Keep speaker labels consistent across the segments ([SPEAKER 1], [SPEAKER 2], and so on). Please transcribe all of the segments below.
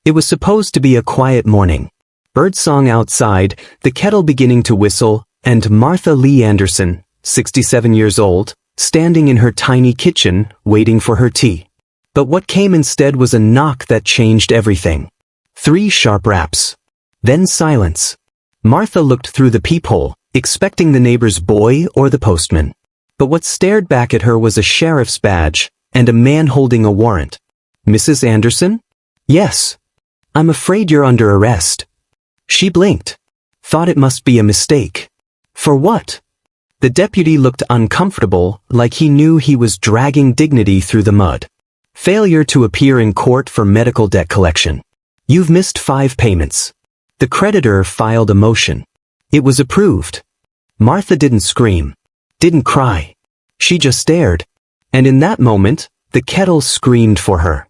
[SPEAKER 1] It was supposed to be a quiet morning. Birdsong outside, the kettle beginning to whistle, and Martha Lee Anderson, 67 years old, standing in her tiny kitchen, waiting for her tea. But what came instead was a knock that changed everything. 3 sharp raps. Then silence. Martha looked through the peephole, expecting the neighbor's boy or the postman. But what stared back at her was a sheriff's badge, and a man holding a warrant. "Mrs. Anderson?" "Yes. I'm afraid you're under arrest." She blinked. Thought it must be a mistake. For what? The deputy looked uncomfortable, like he knew he was dragging dignity through the mud. "Failure to appear in court for medical debt collection. You've missed 5 payments." The creditor filed a motion. It was approved. Martha didn't scream. Didn't cry. She just stared. And in that moment, the kettle screamed for her.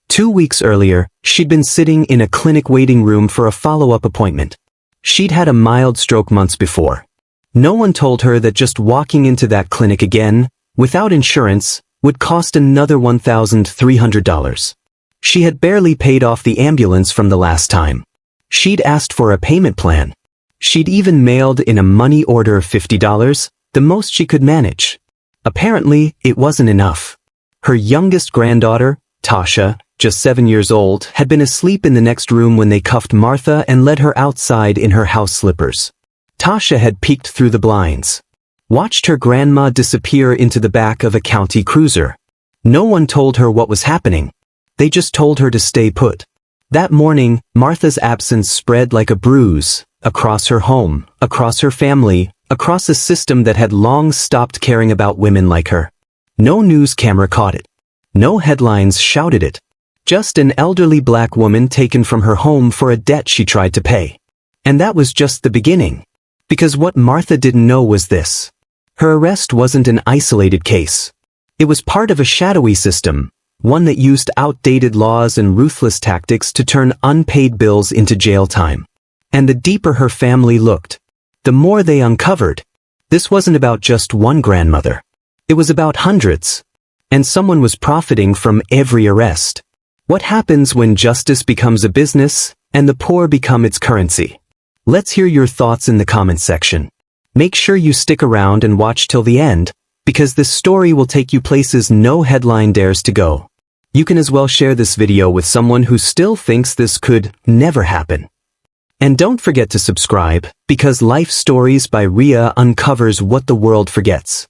[SPEAKER 1] 2 weeks earlier, she'd been sitting in a clinic waiting room for a follow-up appointment. She'd had a mild stroke months before. No one told her that just walking into that clinic again, without insurance, would cost another $1,300. She had barely paid off the ambulance from the last time. She'd asked for a payment plan. She'd even mailed in a money order of $50, the most she could manage. Apparently, it wasn't enough. Her youngest granddaughter, Tasha, just 7 years old, had been asleep in the next room when they cuffed Martha and led her outside in her house slippers. Tasha had peeked through the blinds. Watched her grandma disappear into the back of a county cruiser. No one told her what was happening. They just told her to stay put. That morning, Martha's absence spread like a bruise, across her home, across her family, across a system that had long stopped caring about women like her. No news camera caught it. No headlines shouted it. Just an elderly black woman taken from her home for a debt she tried to pay. And that was just the beginning. Because what Martha didn't know was this. Her arrest wasn't an isolated case. It was part of a shadowy system, one that used outdated laws and ruthless tactics to turn unpaid bills into jail time. And the deeper her family looked, the more they uncovered. This wasn't about just one grandmother. It was about hundreds. And someone was profiting from every arrest. What happens when justice becomes a business, and the poor become its currency? Let's hear your thoughts in the comments section. Make sure you stick around and watch till the end, because this story will take you places no headline dares to go. You can as well share this video with someone who still thinks this could never happen. And don't forget to subscribe, because Life Stories by Rhea uncovers what the world forgets.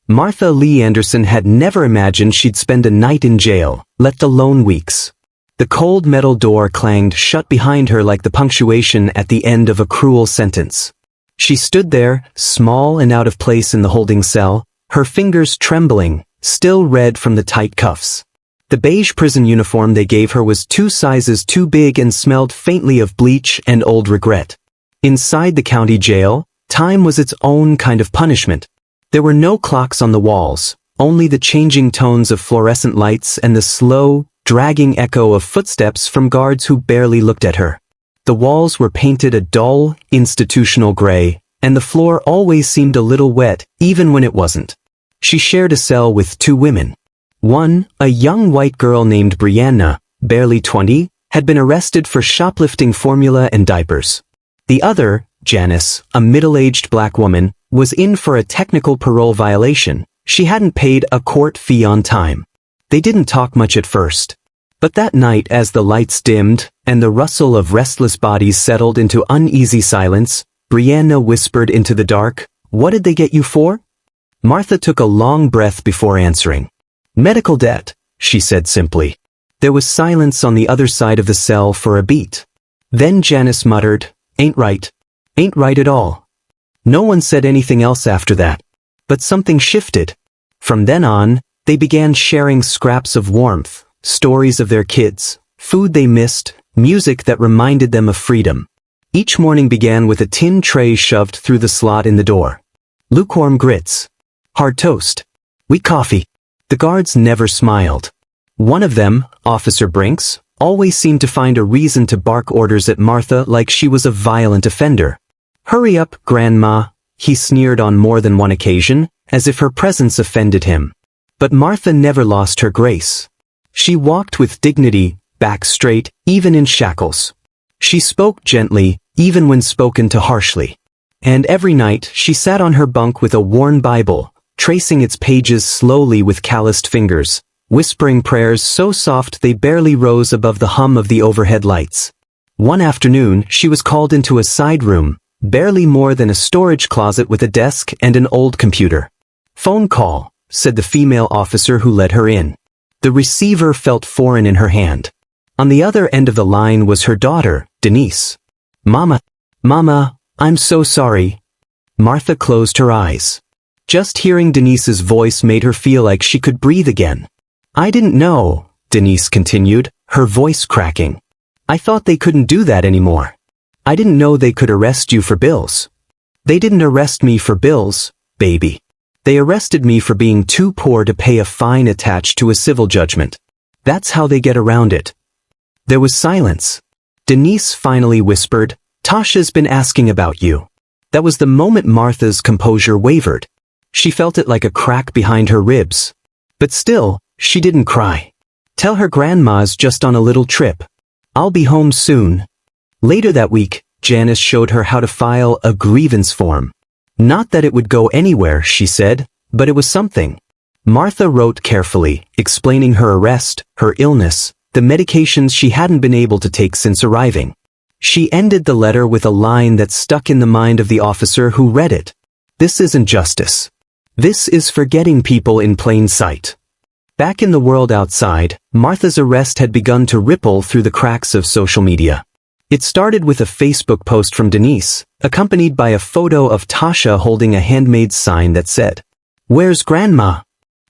[SPEAKER 1] Martha Lee Anderson had never imagined she'd spend a night in jail, let alone weeks. The cold metal door clanged shut behind her like the punctuation at the end of a cruel sentence. She stood there, small and out of place in the holding cell, her fingers trembling, still red from the tight cuffs. The beige prison uniform they gave her was 2 sizes too big and smelled faintly of bleach and old regret. Inside the county jail, time was its own kind of punishment. There were no clocks on the walls, only the changing tones of fluorescent lights and the slow, dragging echo of footsteps from guards who barely looked at her. The walls were painted a dull, institutional gray, and the floor always seemed a little wet, even when it wasn't. She shared a cell with 2 women. One, a young white girl named Brianna, barely 20, had been arrested for shoplifting formula and diapers. The other, Janice, a middle-aged black woman, was in for a technical parole violation. She hadn't paid a court fee on time. They didn't talk much at first. But that night, as the lights dimmed and the rustle of restless bodies settled into uneasy silence, Brianna whispered into the dark, "What did they get you for?" Martha took a long breath before answering. "Medical debt," she said simply. There was silence on the other side of the cell for a beat. Then Janice muttered, "Ain't right. Ain't right at all." No one said anything else after that. But something shifted. From then on, they began sharing scraps of warmth, stories of their kids, food they missed, music that reminded them of freedom. Each morning began with a tin tray shoved through the slot in the door. Lukewarm grits. Hard toast. Weak coffee. The guards never smiled. One of them, Officer Brinks, always seemed to find a reason to bark orders at Martha like she was a violent offender. "Hurry up, Grandma," he sneered on more than one occasion, as if her presence offended him. But Martha never lost her grace. She walked with dignity, back straight, even in shackles. She spoke gently, even when spoken to harshly. And every night, she sat on her bunk with a worn Bible, tracing its pages slowly with calloused fingers, whispering prayers so soft they barely rose above the hum of the overhead lights. One afternoon, she was called into a side room, barely more than a storage closet with a desk and an old computer. "Phone call," said the female officer who let her in. The receiver felt foreign in her hand. On the other end of the line was her daughter, Denise. Mama, I'm so sorry." Martha closed her eyes. Just hearing Denise's voice made her feel like she could breathe again. "I didn't know," Denise continued, her voice cracking. "I thought they couldn't do that anymore. I didn't know they could arrest you for bills." "They didn't arrest me for bills, baby. They arrested me for being too poor to pay a fine attached to a civil judgment. That's how they get around it." There was silence. Denise finally whispered, "Tasha's been asking about you." That was the moment Martha's composure wavered. She felt it like a crack behind her ribs. But still, she didn't cry. "Tell her grandma's just on a little trip. I'll be home soon." Later that week, Janice showed her how to file a grievance form. Not that it would go anywhere, she said, but it was something. Martha wrote carefully, explaining her arrest, her illness, the medications she hadn't been able to take since arriving. She ended the letter with a line that stuck in the mind of the officer who read it. "This isn't justice. This is forgetting people in plain sight." Back in the world outside, Martha's arrest had begun to ripple through the cracks of social media. It started with a Facebook post from Denise, accompanied by a photo of Tasha holding a handmade sign that said, "Where's Grandma?"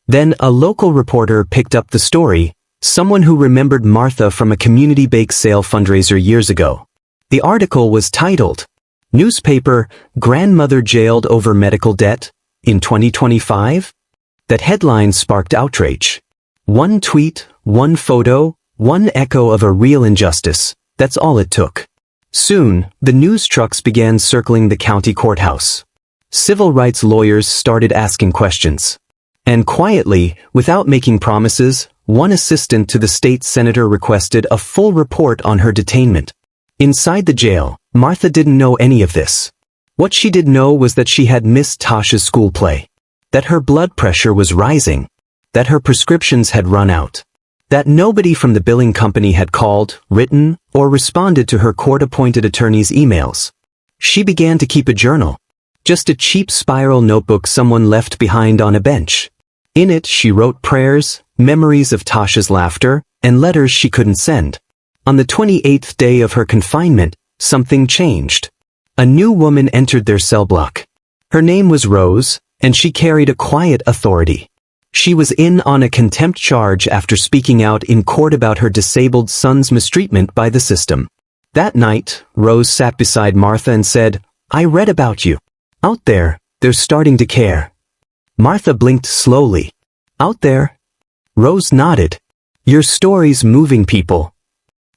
[SPEAKER 1] Then a local reporter picked up the story, someone who remembered Martha from a community bake sale fundraiser years ago. The article was titled, "Newspaper, Grandmother Jailed Over Medical Debt in 2025? That headline sparked outrage. One tweet, one photo, one echo of a real injustice. That's all it took. Soon, the news trucks began circling the county courthouse. Civil rights lawyers started asking questions. And quietly, without making promises, one assistant to the state senator requested a full report on her detainment. Inside the jail, Martha didn't know any of this. What she did know was that she had missed Tasha's school play. That her blood pressure was rising. That her prescriptions had run out. That nobody from the billing company had called, written, or responded to her court-appointed attorney's emails. She began to keep a journal. Just a cheap spiral notebook someone left behind on a bench. In it, she wrote prayers, memories of Tasha's laughter, and letters she couldn't send. On the 28th day of her confinement, something changed. A new woman entered their cell block. Her name was Rose, and she carried a quiet authority. She was in on a contempt charge after speaking out in court about her disabled son's mistreatment by the system. That night, Rose sat beside Martha and said, "I read about you. Out there, they're starting to care." Martha blinked slowly. "Out there?" Rose nodded. "Your story's moving people."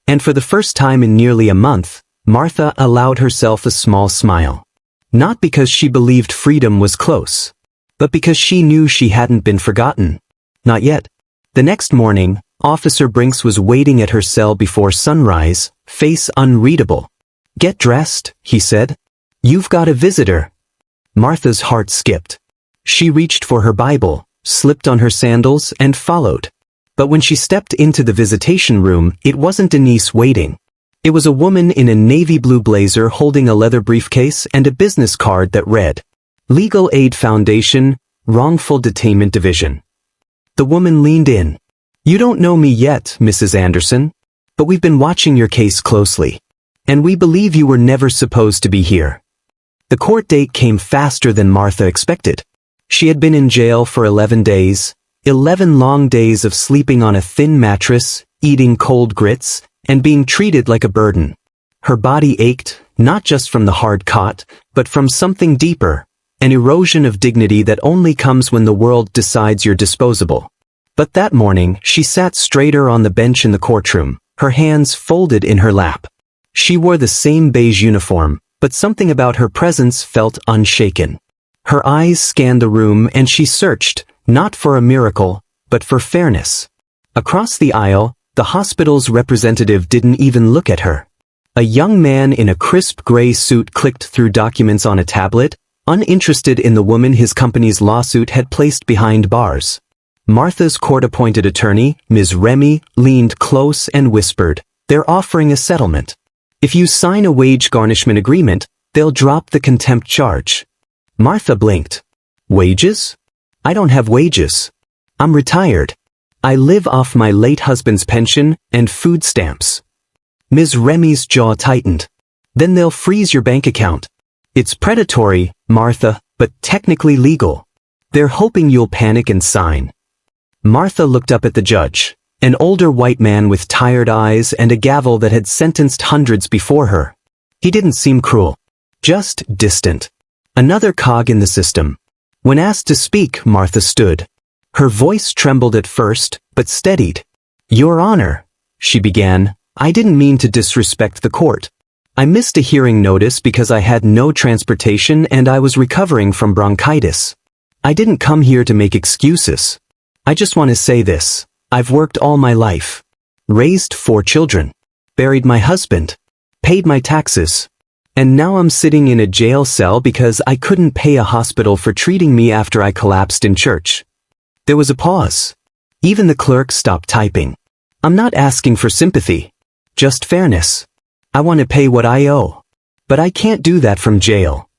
[SPEAKER 1] And for the first time in nearly a month, Martha allowed herself a small smile. Not because she believed freedom was close, but because she knew she hadn't been forgotten. Not yet. The next morning, Officer Brinks was waiting at her cell before sunrise, face unreadable. "Get dressed," he said. "You've got a visitor." Martha's heart skipped. She reached for her Bible, slipped on her sandals, and followed. But when she stepped into the visitation room, it wasn't Denise waiting. It was a woman in a navy blue blazer holding a leather briefcase and a business card that read, "Legal Aid Foundation, Wrongful Detainment Division." The woman leaned in. "You don't know me yet, Mrs. Anderson, but we've been watching your case closely. And we believe you were never supposed to be here." The court date came faster than Martha expected. She had been in jail for 11 days, 11 long days of sleeping on a thin mattress, eating cold grits, and being treated like a burden. Her body ached, not just from the hard cot, but from something deeper, an erosion of dignity that only comes when the world decides you're disposable. But that morning, she sat straighter on the bench in the courtroom, her hands folded in her lap. She wore the same beige uniform, but something about her presence felt unshaken. Her eyes scanned the room and she searched, not for a miracle, but for fairness. Across the aisle, The hospital's representative didn't even look at her. A young man in a crisp gray suit clicked through documents on a tablet, uninterested in the woman his company's lawsuit had placed behind bars. Martha's court-appointed attorney, Ms. Remy, leaned close and whispered, "They're offering a settlement. If you sign a wage garnishment agreement, they'll drop the contempt charge." Martha blinked. "Wages? I don't have wages. I'm retired. I live off my late husband's pension and food stamps." Ms. Remy's jaw tightened. "Then they'll freeze your bank account. It's predatory, Martha, but technically legal. They're hoping you'll panic and sign." Martha looked up at the judge, an older white man with tired eyes and a gavel that had sentenced hundreds before her. He didn't seem cruel, just distant. Another cog in the system. When asked to speak, Martha stood. Her voice trembled at first, but steadied. "Your Honor," she began, "I didn't mean to disrespect the court. I missed a hearing notice because I had no transportation and I was recovering from bronchitis. I didn't come here to make excuses. I just want to say this. I've worked all my life. Raised 4 children. Buried my husband. Paid my taxes. And now I'm sitting in a jail cell because I couldn't pay a hospital for treating me after I collapsed in church." There was a pause. Even the clerk stopped typing. "I'm not asking for sympathy. Just fairness. I want to pay what I owe. But I can't do that from jail."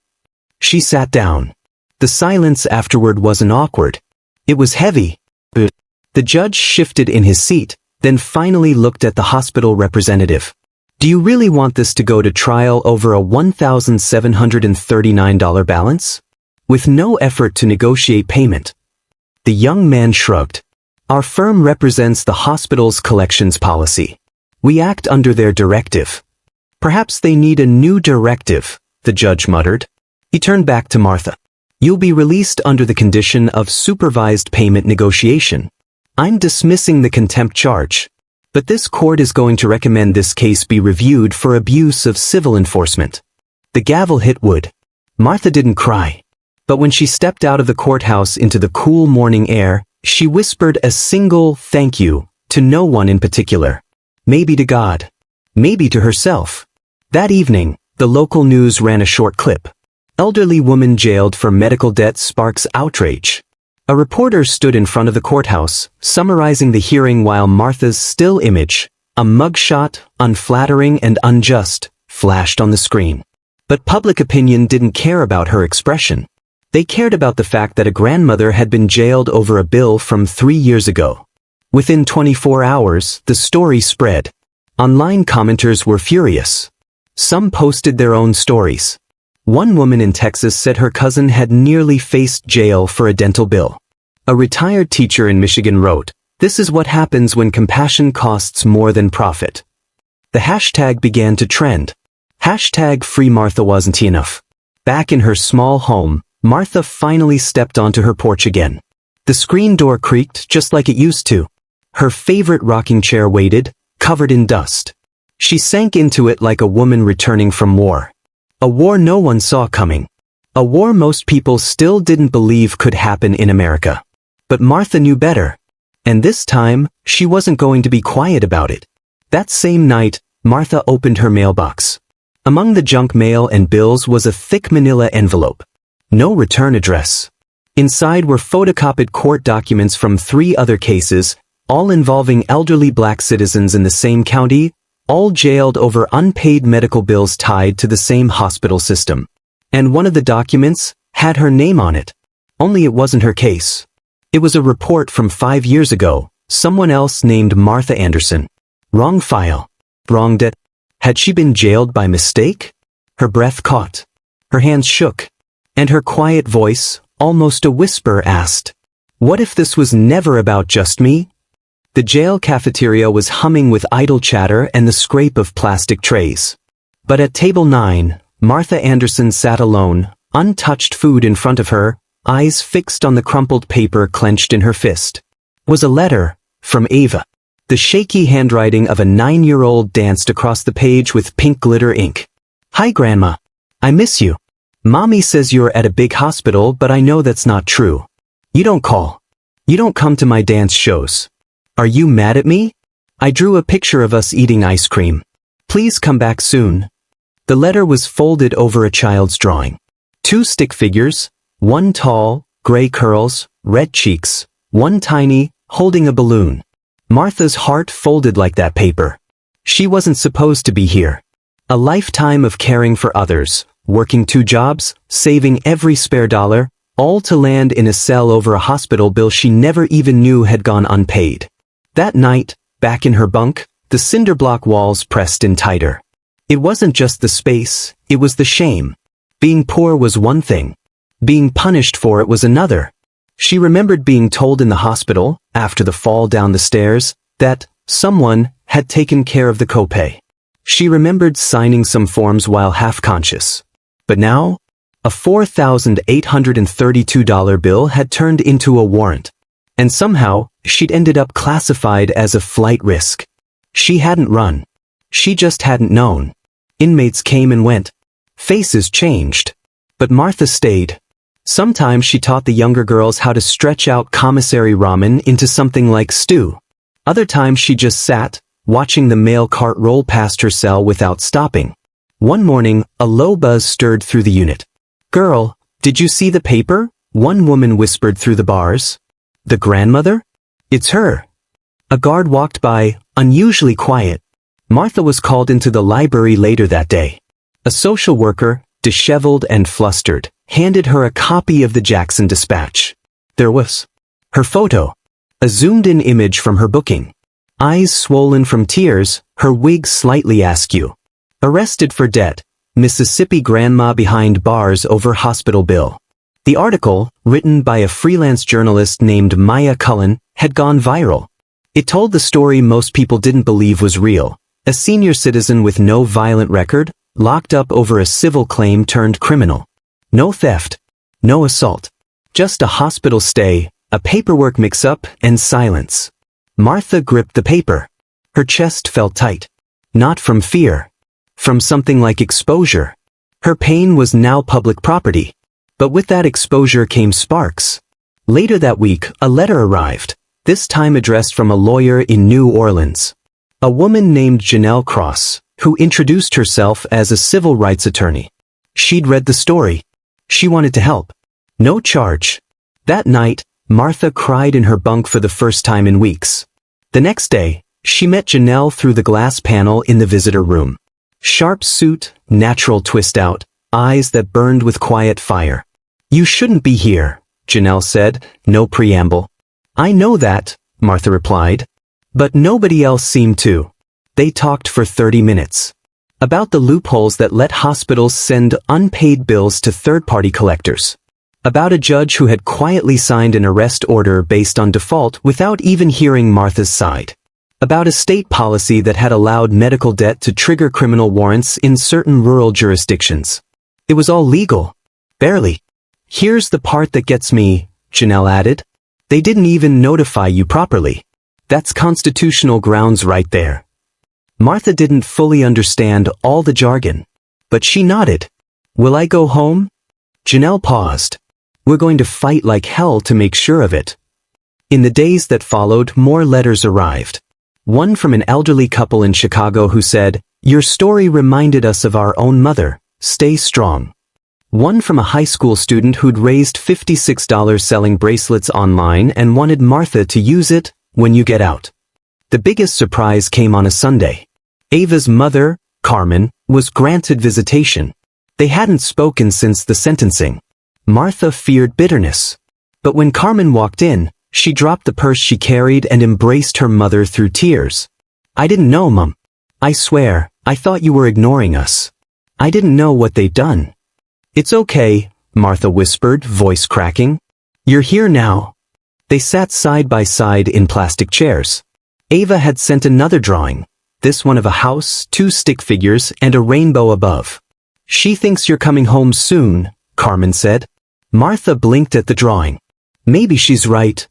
[SPEAKER 1] She sat down. The silence afterward wasn't awkward. It was heavy. The judge shifted in his seat, then finally looked at the hospital representative. "Do you really want this to go to trial over a $1,739 balance? With no effort to negotiate payment?" The young man shrugged. "Our firm represents the hospital's collections policy. We act under their directive." "Perhaps they need a new directive," the judge muttered. He turned back to Martha. "You'll be released under the condition of supervised payment negotiation. I'm dismissing the contempt charge. But this court is going to recommend this case be reviewed for abuse of civil enforcement." The gavel hit wood. Martha didn't cry. But when she stepped out of the courthouse into the cool morning air, she whispered a single thank you to no one in particular. Maybe to God. Maybe to herself. That evening, the local news ran a short clip. "Elderly woman jailed for medical debt sparks outrage." A reporter stood in front of the courthouse, summarizing the hearing while Martha's still image, a mugshot, unflattering and unjust, flashed on the screen. But public opinion didn't care about her expression. They cared about the fact that a grandmother had been jailed over a bill from 3 years ago. Within 24 hours, the story spread. Online commenters were furious. Some posted their own stories. One woman in Texas said her cousin had nearly faced jail for a dental bill. A retired teacher in Michigan wrote, "This is what happens when compassion costs more than profit." The hashtag began to trend. Hashtag Free Martha wasn't enough. Back in her small home, Martha finally stepped onto her porch again. The screen door creaked just like it used to. Her favorite rocking chair waited, covered in dust. She sank into it like a woman returning from war. A war no one saw coming. A war most people still didn't believe could happen in America. But Martha knew better. And this time, she wasn't going to be quiet about it. That same night, Martha opened her mailbox. Among the junk mail and bills was a thick manila envelope. No return address. Inside were photocopied court documents from 3 other cases, all involving elderly black citizens in the same county, all jailed over unpaid medical bills tied to the same hospital system. And one of the documents had her name on it. Only it wasn't her case. It was a report from 5 years ago, someone else named Martha Anderson. Wrong file. Wrong debt. Had she been jailed by mistake? Her breath caught. Her hands shook. And her quiet voice, almost a whisper, asked, "What if this was never about just me?" The jail cafeteria was humming with idle chatter and the scrape of plastic trays. But at table 9, Martha Anderson sat alone, untouched food in front of her, eyes fixed on the crumpled paper clenched in her fist. Was a letter from Ava. The shaky handwriting of a 9-year-old danced across the page with pink glitter ink. "Hi, Grandma. I miss you. Mommy says you're at a big hospital, but I know that's not true. You don't call. You don't come to my dance shows. Are you mad at me? I drew a picture of us eating ice cream. Please come back soon. The letter was folded over a child's drawing. 2 stick figures, one tall, gray curls, red cheeks, one tiny, holding a balloon. Martha's heart folded like that paper. She wasn't supposed to be here. A lifetime of caring for others, working 2 jobs, saving every spare dollar, all to land in a cell over a hospital bill she never even knew had gone unpaid. That night, back in her bunk, the cinder block walls pressed in tighter. It wasn't just the space, it was the shame. Being poor was one thing. Being punished for it was another. She remembered being told in the hospital, after the fall down the stairs, that someone had taken care of the copay. She remembered signing some forms while half-conscious. But now, a $4,832 bill had turned into a warrant. And somehow, she'd ended up classified as a flight risk. She hadn't run. She just hadn't known. Inmates came and went. Faces changed. But Martha stayed. Sometimes she taught the younger girls how to stretch out commissary ramen into something like stew. Other times she just sat, watching the mail cart roll past her cell without stopping. One morning, a low buzz stirred through the unit. "Girl, did you see the paper?" one woman whispered through the bars. "The grandmother? It's her." A guard walked by, unusually quiet. Martha was called into the library later that day. A social worker, disheveled and flustered, handed her a copy of the Jackson Dispatch. There was her photo, a zoomed-in image from her booking. Eyes swollen from tears, her wig slightly askew. Arrested for debt, Mississippi grandma behind bars over hospital bill. The article, written by a freelance journalist named Maya Cullen, had gone viral. It told the story most people didn't believe was real. A senior citizen with no violent record, locked up over a civil claim turned criminal. No theft, no assault. Just a hospital stay, a paperwork mix-up, and silence. Martha gripped the paper. Her chest felt tight. Not from fear. From something like exposure. Her pain was now public property. But with that exposure came sparks. Later that week, a letter arrived, this time addressed from a lawyer in New Orleans. A woman named Janelle Cross, who introduced herself as a civil rights attorney. She'd read the story. She wanted to help. No charge. That night, Martha cried in her bunk for the first time in weeks. The next day, she met Janelle through the glass panel in the visitor room. Sharp suit, natural twist out, eyes that burned with quiet fire. "You shouldn't be here," Janelle said, no preamble. "I know that," Martha replied. But nobody else seemed to. They talked for 30 minutes. About the loopholes that let hospitals send unpaid bills to third-party collectors. About a judge who had quietly signed an arrest order based on default without even hearing Martha's side. About a state policy that had allowed medical debt to trigger criminal warrants in certain rural jurisdictions. It was all legal. Barely. "Here's the part that gets me," Janelle added. "They didn't even notify you properly. That's constitutional grounds right there." Martha didn't fully understand all the jargon. But she nodded. "Will I go home?" Janelle paused. "We're going to fight like hell to make sure of it." In the days that followed, more letters arrived. One from an elderly couple in Chicago who said, "Your story reminded us of our own mother. Stay strong." One from a high school student who'd raised $56 selling bracelets online and wanted Martha to use it when you get out. The biggest surprise came on a Sunday. Ava's mother, Carmen, was granted visitation. They hadn't spoken since the sentencing. Martha feared bitterness. But when Carmen walked in, she dropped the purse she carried and embraced her mother through tears. "I didn't know, Mum. I swear, I thought you were ignoring us. I didn't know what they'd done." "It's okay," Martha whispered, voice cracking. "You're here now." They sat side by side in plastic chairs. Ava had sent another drawing, this one of a house, 2 stick figures, and a rainbow above. "She thinks you're coming home soon," Carmen said. Martha blinked at the drawing. Maybe she's right.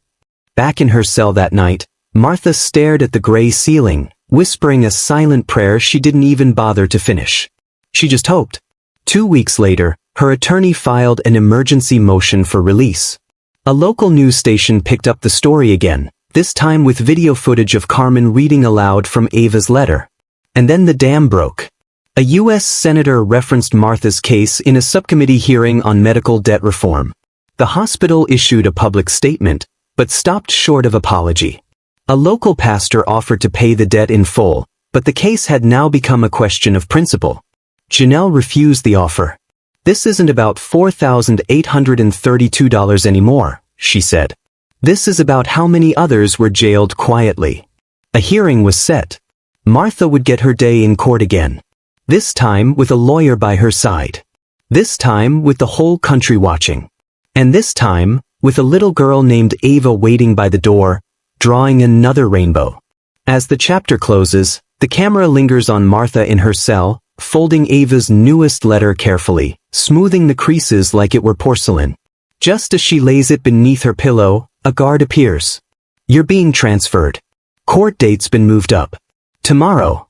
[SPEAKER 1] Back in her cell that night, Martha stared at the gray ceiling, whispering a silent prayer she didn't even bother to finish. She just hoped. 2 weeks later, her attorney filed an emergency motion for release. A local news station picked up the story again, this time with video footage of Carmen reading aloud from Ava's letter. And then the dam broke. A U.S. senator referenced Martha's case in a subcommittee hearing on medical debt reform. The hospital issued a public statement, but stopped short of apology. A local pastor offered to pay the debt in full, but the case had now become a question of principle. Janelle refused the offer. "This isn't about $4,832 anymore," she said. "This is about how many others were jailed quietly." A hearing was set. Martha would get her day in court again. This time with a lawyer by her side. This time with the whole country watching. And this time, with a little girl named Ava waiting by the door, drawing another rainbow. As the chapter closes, the camera lingers on Martha in her cell, folding Ava's newest letter carefully, smoothing the creases like it were porcelain. Just as she lays it beneath her pillow, a guard appears. "You're being transferred. Court date's been moved up. Tomorrow."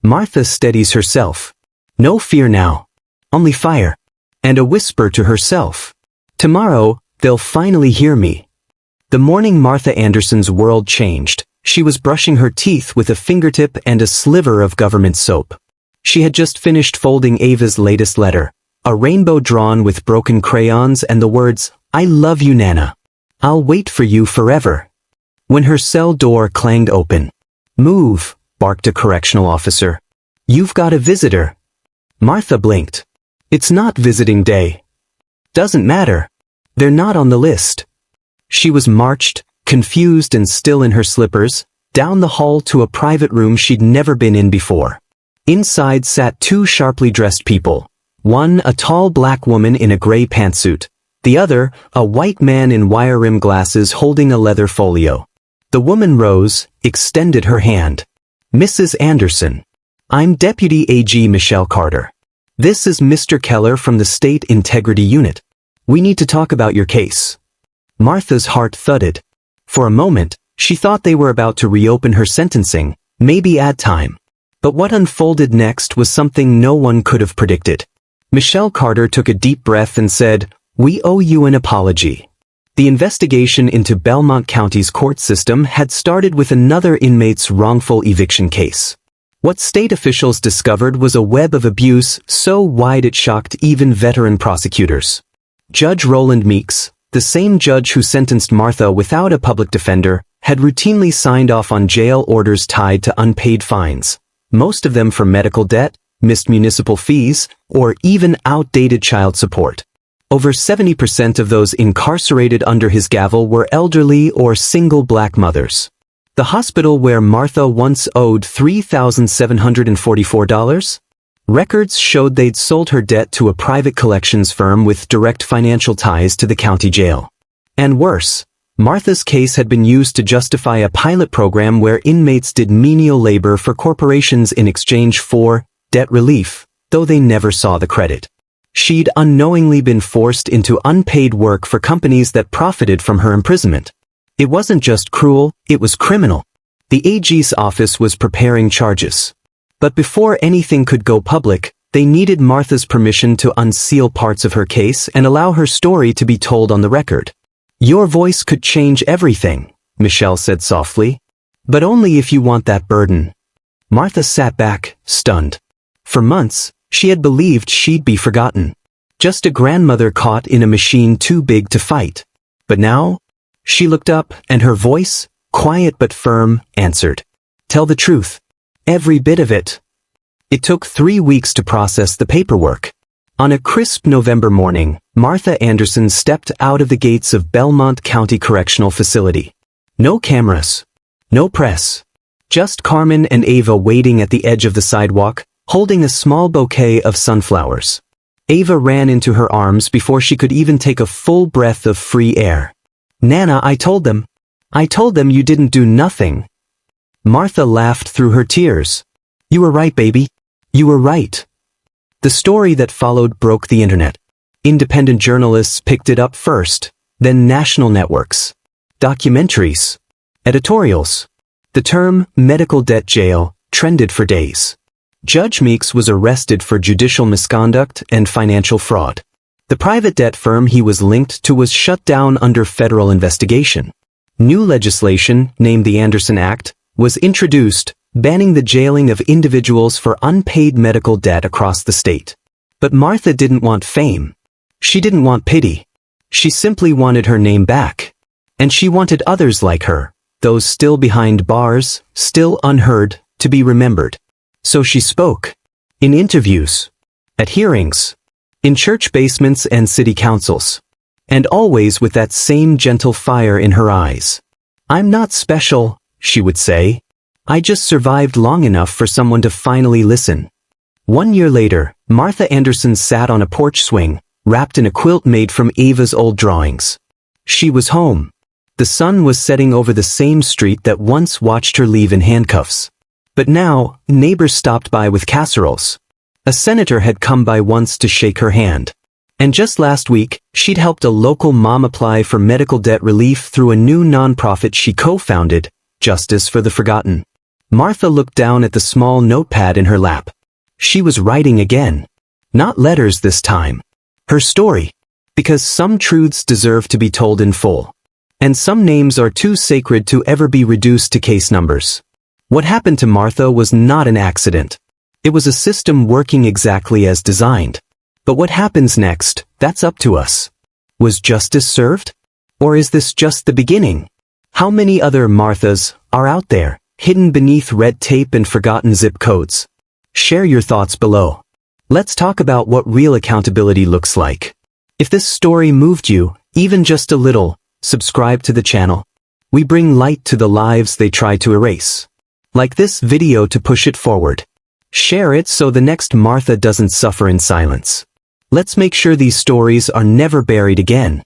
[SPEAKER 1] Martha steadies herself. No fear now. Only fire. And a whisper to herself. "Tomorrow, they'll finally hear me." The morning Martha Anderson's world changed. She was brushing her teeth with a fingertip and a sliver of government soap. She had just finished folding Ava's latest letter, a rainbow drawn with broken crayons and the words, "I love you, Nana. I'll wait for you forever," when her cell door clanged open. "Move," barked a correctional officer. "You've got a visitor." Martha blinked. "It's not visiting day." "Doesn't matter. They're not on the list." She was marched, confused and still in her slippers, down the hall to a private room she'd never been in before. Inside sat two sharply dressed people. One, a tall black woman in a gray pantsuit. The other, a white man in wire-rimmed glasses holding a leather folio. The woman rose, extended her hand. "Mrs. Anderson. I'm Deputy AG Michelle Carter. This is Mr. Keller from the State Integrity Unit. We need to talk about your case." Martha's heart thudded. For a moment, she thought they were about to reopen her sentencing, maybe add time. But what unfolded next was something no one could have predicted. Michelle Carter took a deep breath and said, "We owe you an apology." The investigation into Belmont County's court system had started with another inmate's wrongful eviction case. What state officials discovered was a web of abuse so wide it shocked even veteran prosecutors. Judge Roland Meeks, the same judge who sentenced Martha without a public defender, had routinely signed off on jail orders tied to unpaid fines, most of them for medical debt, missed municipal fees, or even outdated child support. Over 70% of those incarcerated under his gavel were elderly or single black mothers. The hospital where Martha once owed $3,744? Records showed they'd sold her debt to a private collections firm with direct financial ties to the county jail. And worse, Martha's case had been used to justify a pilot program where inmates did menial labor for corporations in exchange for debt relief, though they never saw the credit. She'd unknowingly been forced into unpaid work for companies that profited from her imprisonment. It wasn't just cruel, it was criminal. The AG's office was preparing charges. But before anything could go public, they needed Martha's permission to unseal parts of her case and allow her story to be told on the record. "Your voice could change everything," Michelle said softly. "But only if you want that burden." Martha sat back, stunned. For months, she had believed she'd be forgotten. Just a grandmother caught in a machine too big to fight. But now, she looked up and her voice, quiet but firm, answered. "Tell the truth. Every bit of it." It took 3 weeks to process the paperwork. On a crisp November morning, Martha Anderson stepped out of the gates of Belmont County Correctional Facility. No cameras. No press. Just Carmen and Ava waiting at the edge of the sidewalk, holding a small bouquet of sunflowers. Ava ran into her arms before she could even take a full breath of free air. "Nana, I told them you didn't do nothing." Martha laughed through her tears. "You were right, baby. You were right." The story that followed broke the internet. Independent journalists picked it up first, then national networks. Documentaries. Editorials. The term medical debt jail trended for days. Judge Meeks was arrested for judicial misconduct and financial fraud. The private debt firm he was linked to was shut down under federal investigation. New legislation, named the Anderson Act, was introduced, banning the jailing of individuals for unpaid medical debt across the state. But Martha didn't want fame. She didn't want pity. She simply wanted her name back. And she wanted others like her, those still behind bars, still unheard, to be remembered. So she spoke. In interviews. At hearings. In church basements and city councils. And always with that same gentle fire in her eyes. "I'm not special," she would say. "I just survived long enough for someone to finally listen." 1 year later, Martha Anderson sat on a porch swing, wrapped in a quilt made from Ava's old drawings. She was home. The sun was setting over the same street that once watched her leave in handcuffs. But now, neighbors stopped by with casseroles. A senator had come by once to shake her hand. And just last week, she'd helped a local mom apply for medical debt relief through a new nonprofit she co-founded, Justice for the Forgotten. Martha looked down at the small notepad in her lap. She was writing again. Not letters this time. Her story. Because some truths deserve to be told in full. And some names are too sacred to ever be reduced to case numbers. What happened to Martha was not an accident. It was a system working exactly as designed. But what happens next, that's up to us. Was justice served? Or is this just the beginning? How many other Marthas are out there, hidden beneath red tape and forgotten zip codes? Share your thoughts below. Let's talk about what real accountability looks like. If this story moved you, even just a little, subscribe to the channel. We bring light to the lives they try to erase. Like this video to push it forward. Share it so the next Martha doesn't suffer in silence. Let's make sure these stories are never buried again.